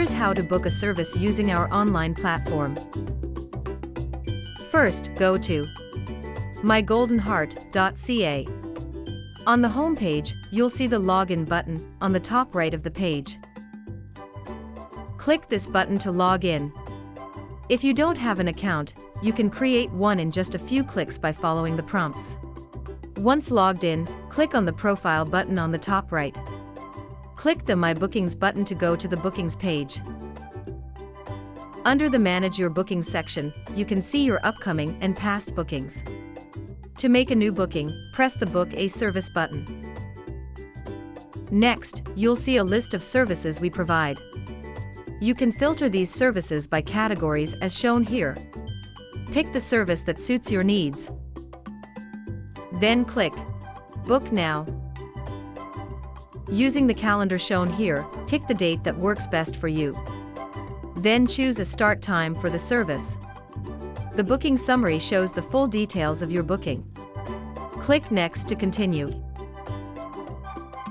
Here's how to book a service using our online platform. First, go to mygoldenheart.ca. On the home page, you'll see the login button on the top right of the page. Click this button to log in. If you don't have an account, you can create one in just a few clicks by following the prompts. Once logged in, click on the profile button on the top right. Click the My Bookings button to go to the Bookings page. Under the Manage Your Bookings section, you can see your upcoming and past bookings. To make a new booking, press the Book a Service button. Next, you'll see a list of services we provide. You can filter these services by categories as shown here. Pick the service that suits your needs. Then click Book Now. Using the calendar shown here, pick the date that works best for you. Then choose a start time for the service. The booking summary shows the full details of your booking. Click Next to continue.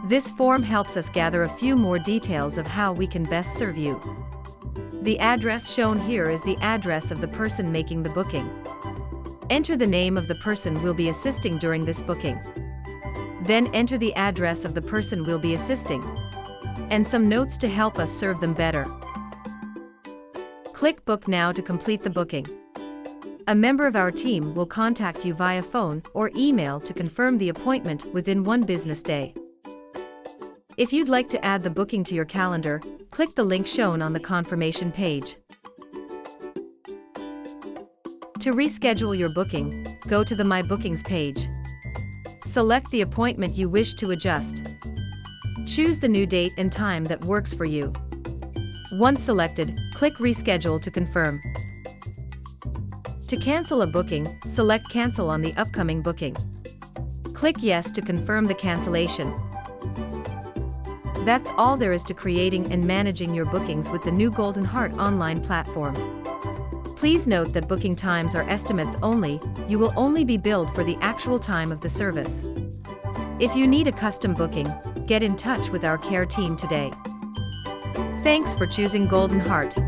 This form helps us gather a few more details of how we can best serve you. The address shown here is the address of the person making the booking. Enter the name of the person we'll be assisting during this booking. Then enter the address of the person we'll be assisting, and some notes to help us serve them better. Click Book Now to complete the booking. A member of our team will contact you via phone or email to confirm the appointment within 1 business day. If you'd like to add the booking to your calendar, click the link shown on the confirmation page. To reschedule your booking, go to the My Bookings page. Select the appointment you wish to adjust. Choose the new date and time that works for you. Once selected, click Reschedule to confirm. To cancel a booking, select Cancel on the upcoming booking. Click Yes to confirm the cancellation. That's all there is to creating and managing your bookings with the new Golden Heart online platform. Please note that booking times are estimates only. You will only be billed for the actual time of the service. If you need a custom booking, get in touch with our care team today. Thanks for choosing Golden Heart.